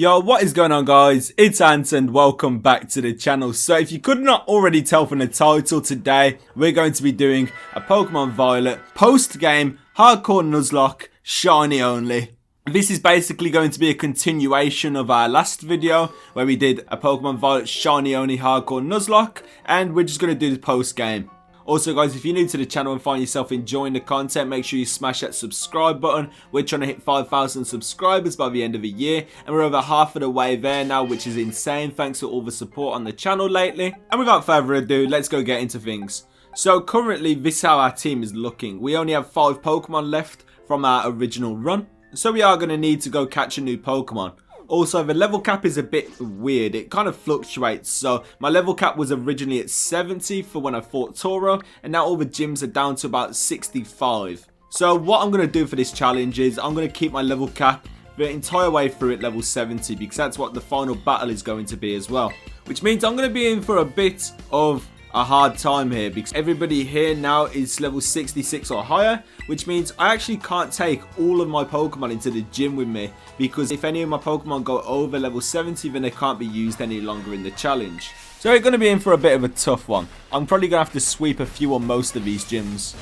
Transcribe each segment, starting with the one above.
Yo, what is going on guys? It's Ant and welcome back to the channel. So if you could not already tell from the title, today we're going to be doing a Pokemon Violet post-game hardcore Nuzlocke shiny only. This is basically going to be a continuation of our last video where we did a Pokemon Violet shiny only hardcore Nuzlocke, and we're just going to do the post-game. Also guys, if you're new to the channel and find yourself enjoying the content, make sure you smash that subscribe button. We're trying to hit 5,000 subscribers by the end of the year, and we're over half of the way there now, which is insane thanks to all the support on the channel lately. And without further ado, let's go get into things. So currently, this is how our team is looking. We only have 5 Pokemon left from our original run, so we are going to need to go catch a new Pokemon. Also, the level cap is a bit weird. It kind of fluctuates. So, my level cap was originally at 70 for when I fought Toro, and now all the gyms are down to about 65. So, what I'm going to do for this challenge is I'm going to keep my level cap the entire way through at level 70, because that's what the final battle is going to be as well. Which means I'm going to be in for a bit of a hard time here, because everybody here now is level 66 or higher, which means I actually can't take all of my Pokemon into the gym with me, because if any of my Pokemon go over level 70, then they can't be used any longer in the challenge. So we're going to be in for a bit of a tough one. I'm probably going to have to sweep a few or most of these gyms.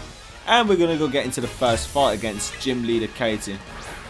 And we're going to go get into the first fight against Gym Leader Katie.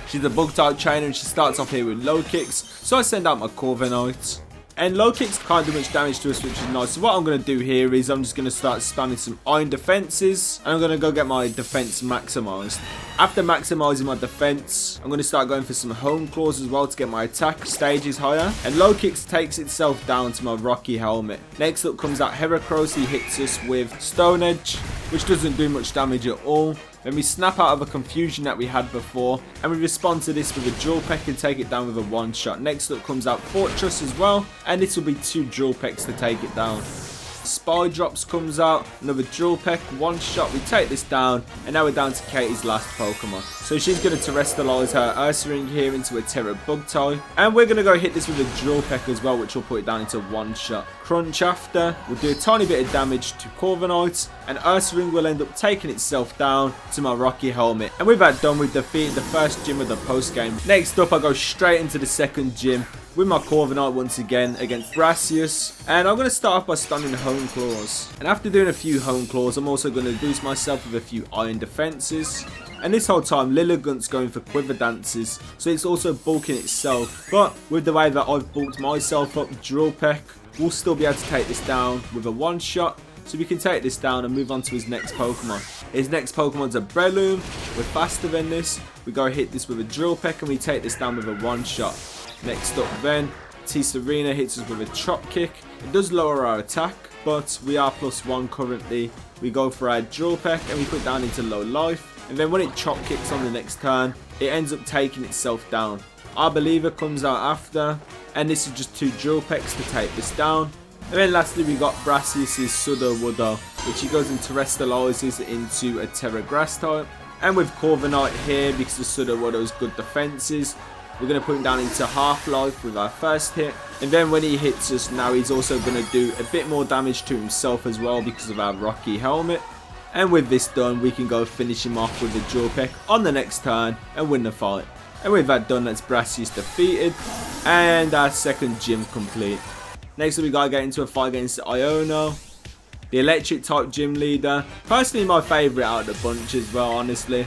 She's a bug type trainer and she starts off here with low kicks, so I send out my Corviknight. And low kicks can't do much damage to us, which is nice. So what I'm going to do here is I'm just going to start spamming some iron defenses. And I'm going to go get my defense maximized. After maximizing my defense, I'm going to start going for some home claws as well to get my attack stages higher. And low kicks takes itself down to my rocky helmet. Next up comes out Heracross. He hits us with Stone Edge, which doesn't do much damage at all. Then we snap out of a confusion that we had before, and we respond to this with a Drill Peck and take it down with a one shot. Next up comes out Fortress as well, and this will be 2 Drill Pecks to take it down. Spy Drops comes out, another Drill Peck, one shot, we take this down, and now we're down to Katie's last Pokemon. So she's going to terrestrialize her Ursaring here into a Terra Bug type, and we're going to go hit this with a Drill Peck as well, which will put it down into one shot. Crunch after, we'll do a tiny bit of damage to Corviknight, and Ursaring will end up taking itself down to my Rocky Helmet. And with that done, we've defeated the first gym of the post game. Next up, I go straight into the second gym with my Corviknight once again against Brassius, and I'm going to start off by stunning Home Claws. And after doing a few Home Claws, I'm also going to boost myself with a few Iron Defenses. And this whole time, Lilligant's going for Quiver Dances, so it's also bulking itself. But with the way that I've bulked myself up, Drill Peck will still be able to take this down with a one shot. So we can take this down and move on to his next Pokemon. His next Pokemon's a Breloom. We're faster than this. We go hit this with a Drill Peck and we take this down with a one shot. Next up then, T-Serena hits us with a Chop Kick. It does lower our attack, but we are +1 currently. We go for our Drill Peck and we put it down into low life. And then when it Chop Kicks on the next turn, it ends up taking itself down. Our Believer comes out after, and this is just 2 Drill Pecks to take this down. And then lastly we got Brassius' Sudowoodo, which he goes and terrestrializes into a Terra Grass type. And with Corviknight here, because the Sudowoodo's good defenses, we're going to put him down into half-life with our first hit. And then when he hits us now, he's also going to do a bit more damage to himself as well because of our Rocky Helmet. And with this done, we can go finish him off with a Drill Peck on the next turn and win the fight. And with that done, that's Brassius defeated and our second gym complete. Next up, we got to get into a fight against Iono, the electric type gym leader. Personally, my favourite out of the bunch as well, honestly.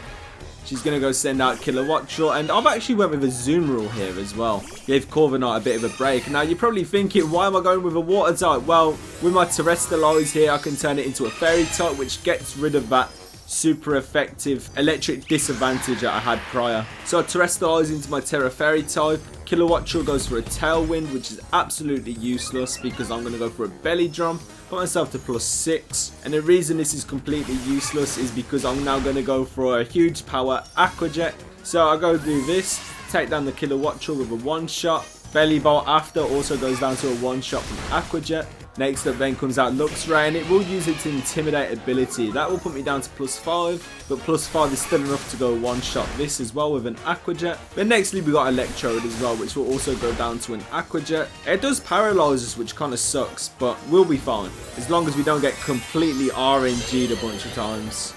She's going to go send out Kilowattrel, and I've actually went with a Zoom Rule here as well. Gave Corviknight a bit of a break. Now, you're probably thinking, why am I going with a Water type? Well, with my Terrestrialize here, I can turn it into a Fairy type, which gets rid of that super effective electric disadvantage that I had prior. So I Terrestrialize into my Terra Fairy type. Kilowattrel goes for a Tailwind, which is absolutely useless because I'm going to go for a Belly Drum. Put myself to +6, and the reason this is completely useless is because I'm now going to go for a huge power Aqua Jet. So I go do this, take down the Kilowattrel with a one shot. Belly Bolt after also goes down to a one shot from Aqua Jet. Next up then comes out Luxray, and it will use its Intimidate ability. That will put me down to +5, but +5 is still enough to go one shot this as well with an Aqua Jet. Then nextly we got Electrode as well, which will also go down to an Aqua Jet. It does paralyze us, which kind of sucks, but we'll be fine as long as we don't get completely RNG'd a bunch of times.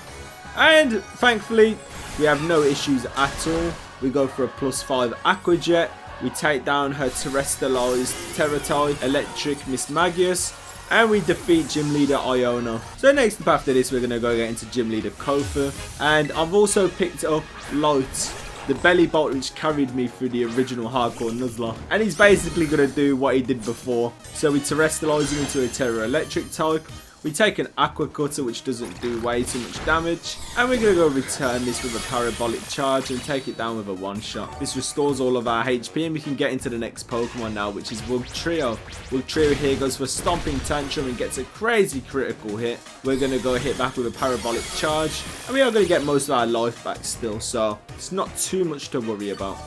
And thankfully we have no issues at all. We go for a +5 Aqua Jet. We take down her terrestrialized Terra type, Electric Miss Magius. And we defeat Gym Leader Iono. So next up after this, we're going to go get into Gym Leader Kofu. And I've also picked up Light, the belly bolt which carried me through the original hardcore Nuzlocke. And he's basically going to do what he did before. So we terrestrialize him into a Terra Electric type. We take an Aqua Cutter which doesn't do way too much damage. And we're going to go return this with a Parabolic Charge and take it down with a one-shot. This restores all of our HP and we can get into the next Pokemon now, which is Wugtrio. Wugtrio here goes for a Stomping Tantrum and gets a crazy critical hit. We're going to go hit back with a Parabolic Charge. And we are going to get most of our life back still, so it's not too much to worry about.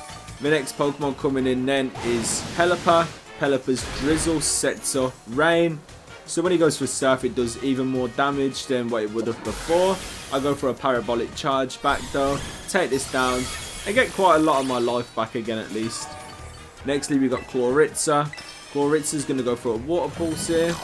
The next Pokemon coming in then is Pelipper. Pelipper's Drizzle sets up Ryme. So when he goes for Surf, it does even more damage than what it would have before. I go for a Parabolic Charge back though, take this down, and get quite a lot of my life back again at least. Nextly, we got Chloritza. Chloritza's going to go for a Water Pulse here.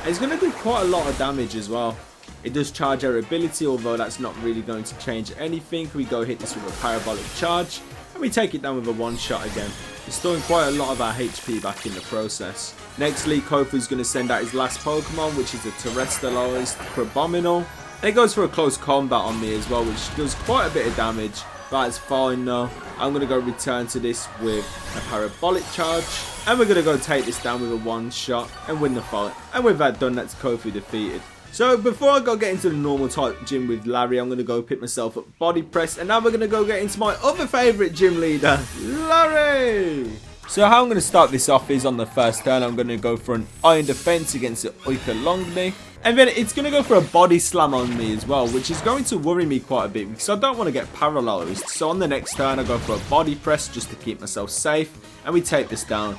And it's going to do quite a lot of damage as well. It does charge our ability, although that's not really going to change anything. We go hit this with a Parabolic Charge, and we take it down with a one-shot again, restoring quite a lot of our HP back in the process. Nextly, Kofu's going to send out his last Pokemon, which is a terrestrialized Crabominal. And it goes for a close combat on me as well, which does quite a bit of damage. That's fine though. I'm going to go return to this with a Parabolic Charge. And we're going to go take this down with a one-shot and win the fight. And with that done, that's Kofu defeated. So before I go get into the normal type gym with Larry, I'm going to go pick myself up Body Press. And now we're going to go get into my other favourite gym leader, Larry. So how I'm going to start this off is on the first turn, I'm going to go for an Iron Defense against the Oika Longny. And then it's going to go for a Body Slam on me as well, which is going to worry me quite a bit because I don't want to get paralyzed. So on the next turn, I go for a Body Press just to keep myself safe. And we take this down.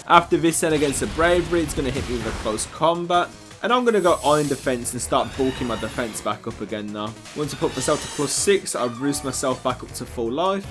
After this then against the Bravery, it's going to hit me with a close combat. And I'm going to go Iron Defense and start bulking my defense back up again now. Once I put myself to +6, I boost myself back up to full life.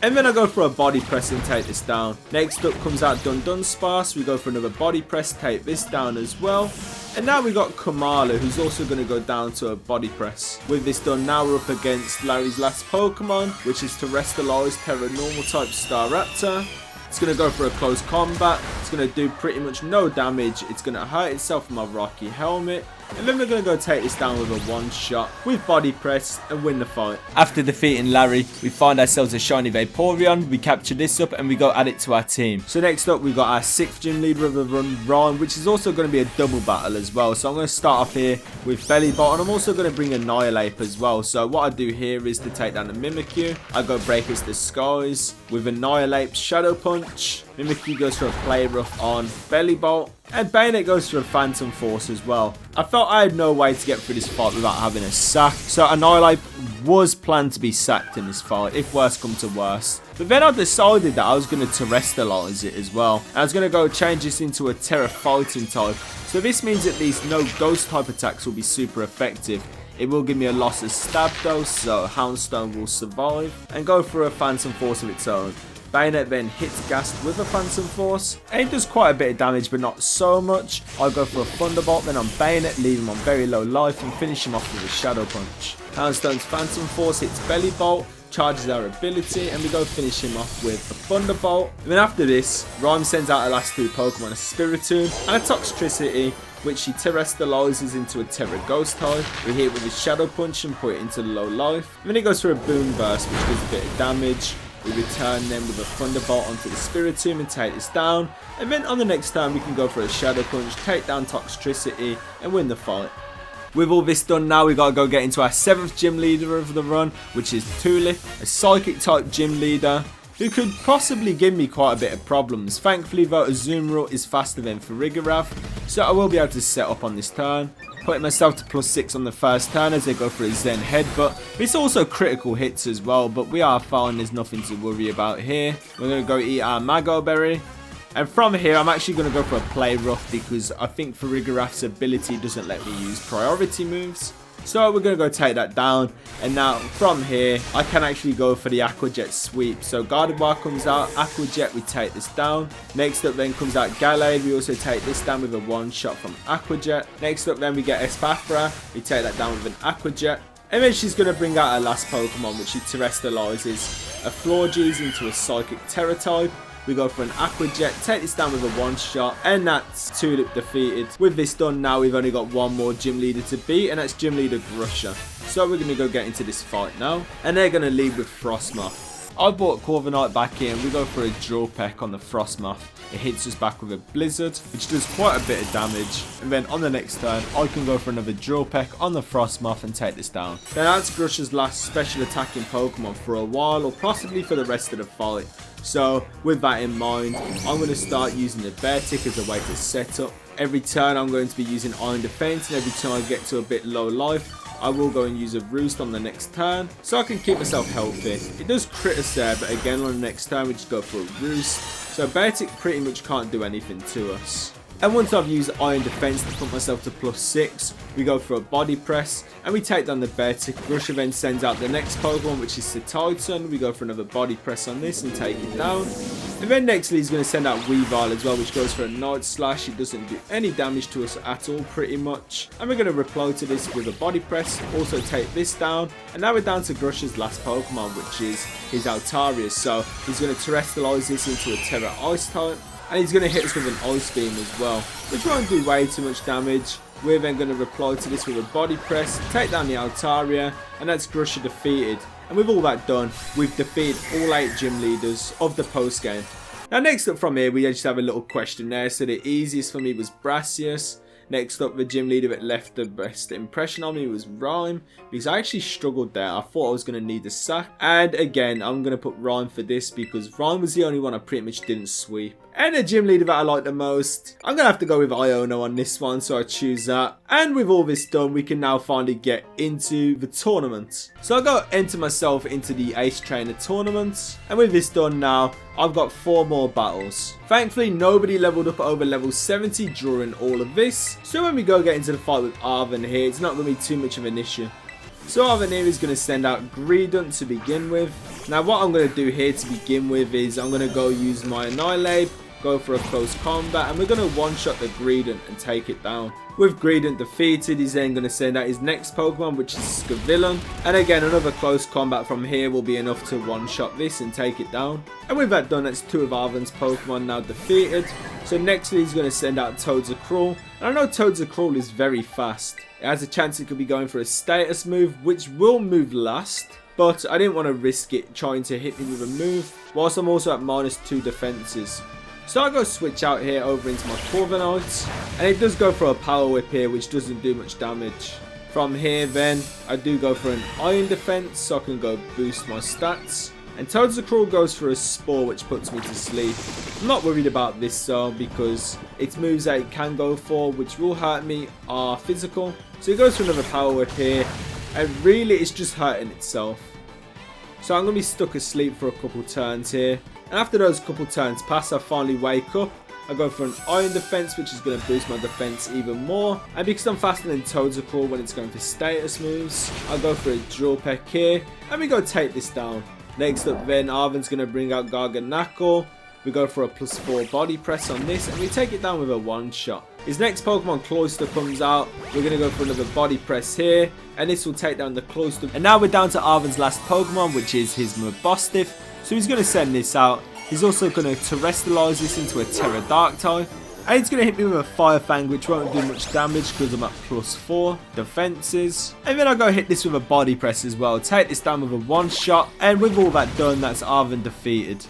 And then I go for a Body Press and take this down. Next up comes out Dunsparce. We go for another Body Press, take this down as well. And now we got Kamala, who's also going to go down to a Body Press. With this done, now we're up against Larry's last Pokemon, which is Terrestrialized Terra Normal type Staraptor. It's going to go for a close combat. It's going to do pretty much no damage. It's going to hurt itself with my Rocky Helmet. And then we're going to go take this down with a one-shot with Body Press and win the fight. After defeating Larry, we find ourselves a shiny Vaporeon. We capture this up and we go add it to our team. So next up, we've got our 6th gym leader of the run, Ryme, which is also going to be a double battle as well. So I'm going to start off here with Belly Bot, and I'm also going to bring Annihilate as well. So what I do here is to take down the Mimikyu. I go Breakers the Skies with Annihilate, Shadow Punch. Mimikyu goes for a Play Rough on Belly Bolt. And Bayonet goes for a Phantom Force as well. I felt I had no way to get through this fight without having a sack. So Annihilate was planned to be sacked in this fight, if worse come to worse. But then I decided that I was going to terrestrialize it as well. I was going to go change this into a Terra Fighting type. So this means at least no Ghost type attacks will be super effective. It will give me a loss of stab though, so Houndstone will survive. And go for a Phantom Force of its own. Bayonet then hits Gast with a Phantom Force, and it does quite a bit of damage but not so much. I go for a Thunderbolt then on Bayonet, leave him on very low life and finish him off with a Shadow Punch. Houndstone's Phantom Force hits Belly Bolt, charges our ability, and we go finish him off with a Thunderbolt. And then after this, Ryme sends out her last 2 Pokemon, a Spiritomb and a Toxtricity, which she terrestrializes into a Terra Ghost type. We hit it with a Shadow Punch and put it into low life. And then it goes for a Boom Burst, which does a bit of damage. We return them with a Thunderbolt onto the Spiritomb and take this down. And then on the next turn we can go for a Shadow Punch, take down Toxtricity and win the fight. With all this done now, we got to go get into our 7th gym leader of the run, which is Tulip, a Psychic type gym leader who could possibly give me quite a bit of problems. Thankfully though, Azumarill is faster than Farigiraf, so I will be able to set up on this turn. Putting myself to +6 on the first turn as they go for a Zen Headbutt. It's also critical hits as well, but we are fine, there's nothing to worry about here. We're going to go eat our Mago Berry. And from here, I'm actually going to go for a Play Rough because I think Farigiraf's ability doesn't let me use priority moves. So we're going to go take that down. And now from here, I can actually go for the Aqua Jet Sweep. So Gardevoir comes out, Aqua Jet, we take this down. Next up then comes out Gallade. We also take this down with a one-shot from Aqua Jet. Next up then we get Espathra. We take that down with an Aqua Jet. And then she's going to bring out her last Pokemon, which she terrestrializes a Florges into a Psychic Terra type. we go for an Aqua Jet, take this down with a one-shot, and that's Tulip defeated. With this done now, we've only got one more gym leader to beat, and that's Gym Leader Grusha. So we're going to go get into this fight now, and they're going to lead with Frostmoth. I bought Corviknight back here, and we go for a Drill Peck on the Frostmoth. It hits us back with a Blizzard, which does quite a bit of damage. And then on the next turn, I can go for another Drill Peck on the Frostmoth and take this down. Then that's Grusha's last special attacking Pokemon for a while, or possibly for the rest of the fight. So with that in mind, I'm going to start using the Beartic as a way to set up. Every turn I'm going to be using Iron Defense, and every time I get to a bit low life, I will go and use a Roost on the next turn, so I can keep myself healthy. It does crit us there, but again on the next turn we just go for a Roost. So Beartic pretty much can't do anything to us. And once I've used Iron Defense to put myself to +6, we go for a Body Press, and we take down the Beartic. Grusha then sends out the next Pokemon, which is the Titan. We go for another Body Press on this and take it down. And then nextly he's going to send out Weavile as well, which goes for a Night Slash. It doesn't do any damage to us at all pretty much. And we're going to reply to this with a Body Press, also take this down. And now we're down to Grusha's last Pokemon, which is his Altarius. So he's going to Terrestrialize this into a Terra Ice type. And he's going to hit us with an Ice Beam as well, which won't do way too much damage. We're then going to reply to this with a Body Press, take down the Altaria, and that's Grusha defeated. And with all that done, we've defeated all 8 gym leaders of the post game. Now next up from here, we just have a little questionnaire. So the easiest for me was Brassius. Next up, the gym leader that left the best impression on me was Ryme, because I actually struggled there. I thought I was going to need a sack. And again, I'm going to put Ryme for this because Ryme was the only one I pretty much didn't sweep. And the gym leader that I like the most, I'm going to have to go with Iono on this one, so I choose that. And with all this done, we can now finally get into the tournament. So I go enter myself into the Ace Trainer tournament. And with this done now, I've got 4 more battles. Thankfully, nobody leveled up over level 70 during all of this. So when we go get into the fight with Arven here, it's not going to be too much of an issue. So Arven here is going to send out Greedent to begin with. Now what I'm going to do here to begin with is I'm going to go use my Annihilate, go for a close combat, and we're going to one-shot the Greedent and take it down. With Greedent defeated, he's then going to send out his next Pokemon, which is Scavillain. And again, another close combat from here will be enough to one-shot this and take it down. And with that done, that's 2 of Arven's Pokemon now defeated. So next he's going to send out Toadzacruel. And I know Toadzacruel is very fast. It has a chance it could be going for a status move, which will move last. But I didn't want to risk it trying to hit me with a move, whilst I'm also at -2 defenses. So I go switch out here over into my Corviknight, and it does go for a Power Whip here, which doesn't do much damage. From here then, I do go for an Iron Defense, so I can go boost my stats. And Toadzacruel goes for a Spore, which puts me to sleep. I'm not worried about this though, because its moves that it can go for, which will hurt me, are physical. So it goes for another Power Whip here, and really it's just hurting itself. So I'm going to be stuck asleep for a couple turns here. And after those couple turns pass, I finally wake up. I go for an Iron Defense, which is going to boost my defense even more. And because I'm faster than Toadzacruel when it's going for status moves, I go for a Drill Peck here, and we go take this down. Next up then, Arven's going to bring out Garganacl. We go for a +4 Body Press on this, and we take it down with a one-shot. His next Pokemon, Cloyster, comes out. We're going to go for another Body Press here, and this will take down the Cloyster. And now we're down to Arven's last Pokemon, which is his Mabostiff. So he's going to send this out. He's also going to Terrestrialize this into a Terra Dark type. And he's going to hit me with a Fire Fang, which won't do much damage because I'm at +4 defenses. And then I go hit this with a Body Press as well. Take this down with a one-shot. And with all that done, that's Arven defeated.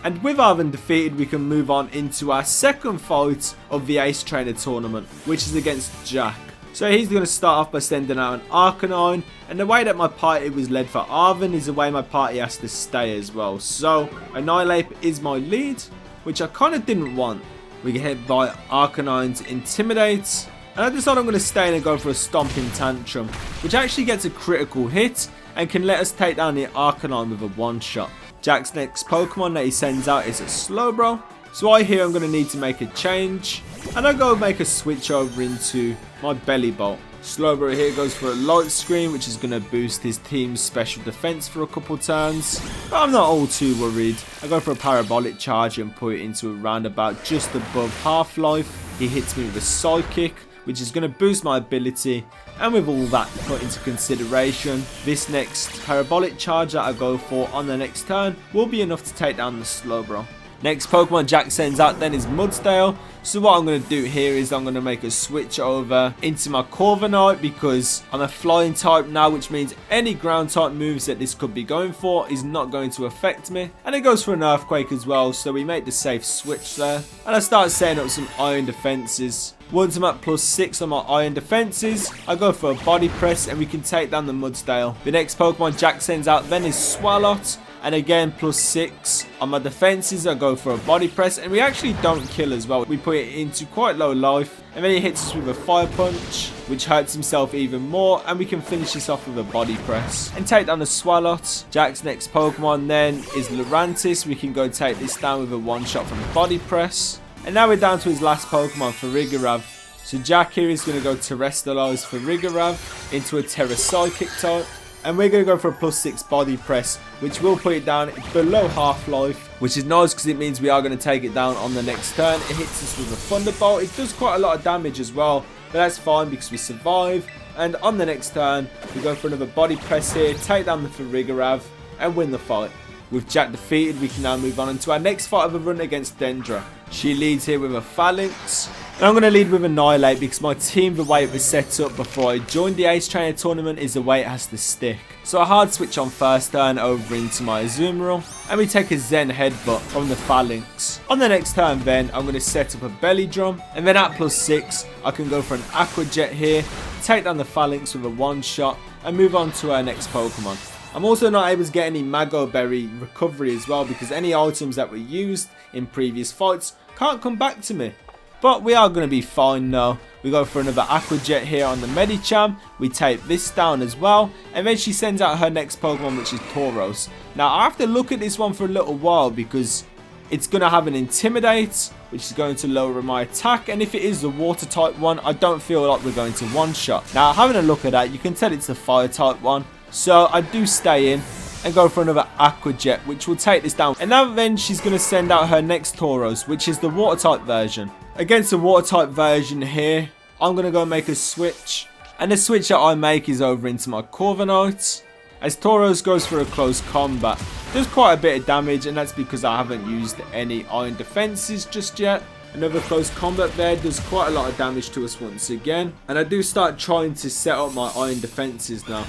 And with Arven defeated, we can move on into our second fight of the Ace Trainer tournament, which is against Jacq. So he's going to start off by sending out an Arcanine, and the way that my party was led for Arven is the way my party has to stay as well. So Annihilate is my lead, which I kind of didn't want. We get hit by Arcanine's Intimidate, and I decide I'm going to stay in and go for a Stomping Tantrum, which actually gets a critical hit and can let us take down the Arcanine with a one-shot. Jacq's next Pokemon that he sends out is a Slowbro. So I hear I'm going to need to make a change, and I go make a switch over into my Bellibolt. Slowbro here goes for a Light Screen, which is going to boost his team's special defense for a couple turns. But I'm not all too worried. I go for a Parabolic Charge and put it into a roundabout just above Half-Life. He hits me with a Psychic, which is going to boost my ability. And with all that put into consideration, this next Parabolic Charge that I go for on the next turn will be enough to take down the Slowbro. Next Pokemon Jacq sends out then is Mudsdale. So what I'm going to do here is I'm going to make a switch over into my Corviknight because I'm a flying type now, which means any ground type moves that this could be going for is not going to affect me. And it goes for an Earthquake as well, so we make the safe switch there. And I start setting up some iron defenses. Once I'm at +6 on my iron defenses, I go for a body press and we can take down the Mudsdale. The next Pokemon Jacq sends out then is Scarlet. And again, +6 on my defenses, I go for a body press. And we actually don't kill as well. We put it into quite low life. And then he hits us with a fire punch, which hurts himself even more. And we can finish this off with a body press. And take down the Swalot. Jacq's next Pokemon then is Lurantis. We can go take this down with a one-shot from the body press. And now we're down to his last Pokemon, Farigiraf. So Jacq here is going to go Terrestrialize Farigiraf into a Terra Psychic type. And we're going to go for a +6 body press, which will put it down below half-life, which is nice because it means we are going to take it down on the next turn. It hits us with a Thunderbolt. It does quite a lot of damage as well, but that's fine because we survive. And on the next turn, we go for another body press here, take down the Farigiraf, and win the fight. With Jacq defeated, we can now move on into our next fight of a run against Dendra. She leads here with a Phalanx. And I'm going to lead with Annihilate because my team, the way it was set up before I joined the Ace Trainer tournament, is the way it has to stick. So a hard switch on first turn over into my Azumarill. And we take a Zen Headbutt from the Phalanx. On the next turn then, I'm going to set up a Belly Drum. And then at +6, I can go for an Aqua Jet here. Take down the Phalanx with a one-shot. And move on to our next Pokemon. I'm also not able to get any Mago Berry recovery as well because any items that were used in previous fights can't come back to me. But we are going to be fine now. We go for another Aqua Jet here on the Medicham. We take this down as well. And then she sends out her next Pokemon, which is Tauros. Now I have to look at this one for a little while because it's going to have an Intimidate, which is going to lower my attack. And if it is the water type one, I don't feel like we're going to one-shot. Now having a look at that, you can tell it's the fire type one. So I do stay in and go for another Aqua Jet, which will take this down. And now then she's going to send out her next Tauros, which is the water type version. Against the water type version here, I'm going to go make a switch. And the switch that I make is over into my Corviknight. As Tauros goes for a close combat. Does quite a bit of damage, and that's because I haven't used any iron defenses just yet. Another close combat there does quite a lot of damage to us once again. And I do start trying to set up my iron defenses now.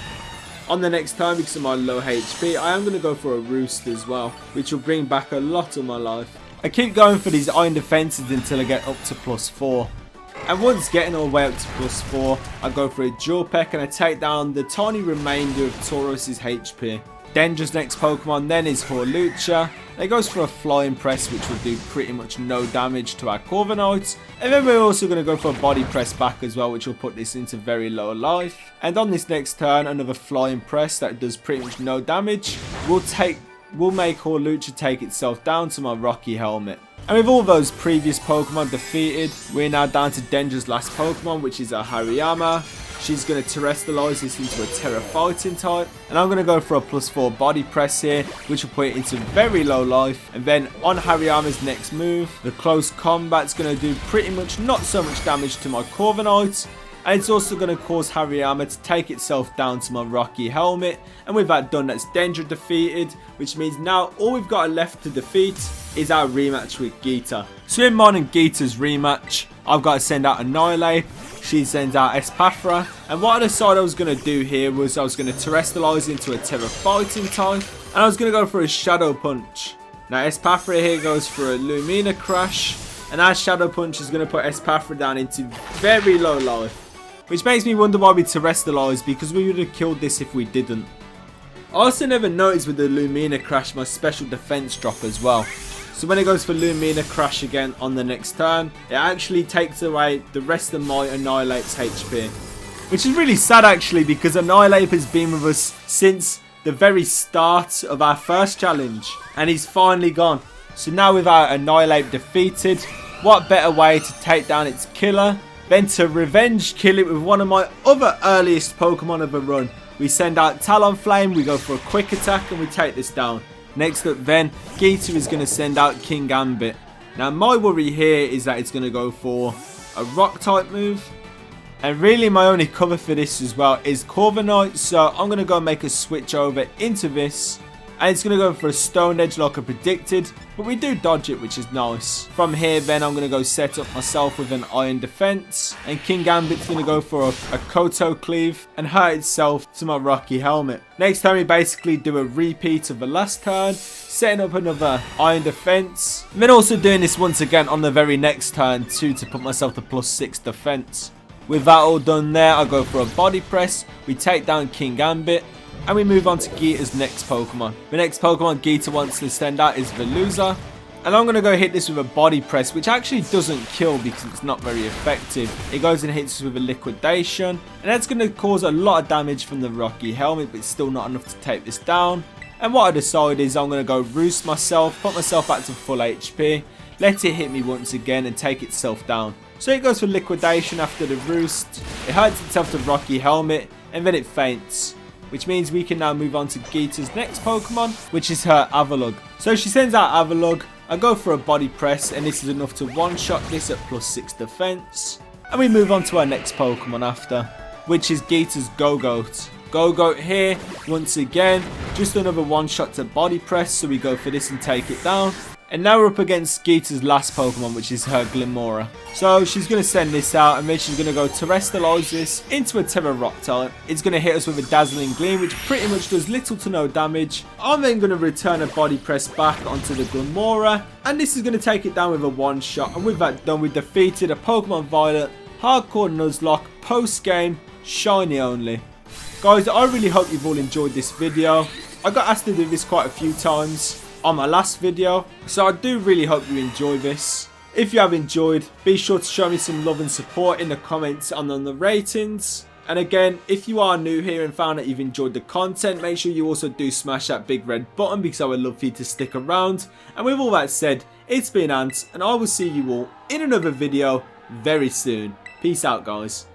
On the next turn, because of my low HP, I am going to go for a Roost as well, which will bring back a lot of my life. I keep going for these iron defenses until I get up to +4. And once getting all the way up to +4, I go for a Dual Peck and I take down the tiny remainder of Tauros' HP. Dendra's next Pokemon then is Hawlucha. It goes for a Flying Press, which will do pretty much no damage to our Corviknight. And then we're also going to go for a Body Press back as well, which will put this into very low life. And on this next turn, another Flying Press that does pretty much no damage will make Hawlucha take itself down to my Rocky Helmet. And with all those previous Pokemon defeated, we're now down to Dendra's last Pokemon, which is a Hariyama. She's going to Terrestrialize this into a Terra Fighting type. And I'm going to go for a +4 body press here, which will put it into very low life. And then on Hariyama's next move, the close combat's going to do pretty much not so much damage to my Corviknight. And it's also going to cause Hariyama to take itself down to my Rocky Helmet. And with that done, that's Dendra defeated, which means now all we've got left to defeat is our rematch with Geeta. So in mine and Geeta's rematch, I've got to send out Annihilate. She sends out Espathra. And what I decided I was going to do here was I was going to Terrestrialize into a Terra Fighting type. And I was going to go for a Shadow Punch. Now Espathra here goes for a Lumina Crash. And our Shadow Punch is going to put Espathra down into very low life. Which makes me wonder why we Terrestrialized, because we would have killed this if we didn't. I also never noticed with the Lumina Crash my special defense drop as well. So when it goes for Lumina Crash again on the next turn, it actually takes away the rest of my Annihilate's HP. Which is really sad actually, because Annihilate has been with us since the very start of our first challenge. And he's finally gone. So now with our Annihilate defeated, what better way to take down its killer than to revenge kill it with one of my other earliest Pokemon of a run. We send out Talonflame, we go for a quick attack and we take this down. Next up then, Geeta is going to send out King Gambit. Now my worry here is that it's going to go for a rock type move. And really my only cover for this as well is Corviknight. So I'm going to go make a switch over into this. And it's going to go for a stone edge like I predicted, but we do dodge it, which is nice. From here then I'm going to go set up myself with an iron defense, and King Gambit's going to go for a Koto cleave and hurt itself to my rocky helmet. Next time we basically do a repeat of the last turn, setting up another iron defense, and then also doing this once again on the very next turn too, to put myself to +6 defense. With that all done there, I go for a body press, we take down King Gambit, and we move on to Geeta's next Pokemon. The next Pokemon Geeta wants to send out is Veluza. And I'm going to go hit this with a body press, which actually doesn't kill because it's not very effective. It goes and hits us with a liquidation. And that's going to cause a lot of damage from the rocky helmet, but it's still not enough to take this down. And what I decide is I'm going to go roost myself, put myself back to full HP, let it hit me once again and take itself down. So it goes for liquidation after the roost. It hurts itself to rocky helmet and then it faints, which means we can now move on to Geeta's next Pokemon, which is her Avalugg. So she sends out Avalugg, I go for a body press, and this is enough to one-shot this at +6 defense. And we move on to our next Pokemon after, which is Geeta's Go-Goat. Go-Goat here, once again, just another one-shot to body press, so we go for this and take it down. And now we're up against Geeta's last Pokemon, which is her Glimmora. So she's going to send this out, and then she's going to go Terrestrialize this into a Pterodactyl. It's going to hit us with a Dazzling Gleam, which pretty much does little to no damage. I'm then going to return a body press back onto the Glimmora, and this is going to take it down with a one-shot. And with that done, we defeated a Pokemon Violet Hardcore Nuzlocke post-game shiny only. Guys, I really hope you've all enjoyed this video. I got asked to do this quite a few times on my last video, so I do really hope you enjoy this. If you have enjoyed, be sure to show me some love and support in the comments and on the ratings. And again, if you are new here and found that you've enjoyed the content, make sure you also do smash that big red button, because I would love for you to stick around. And with all that said, it's been Ant, and I will see you all in another video very soon. Peace out, guys.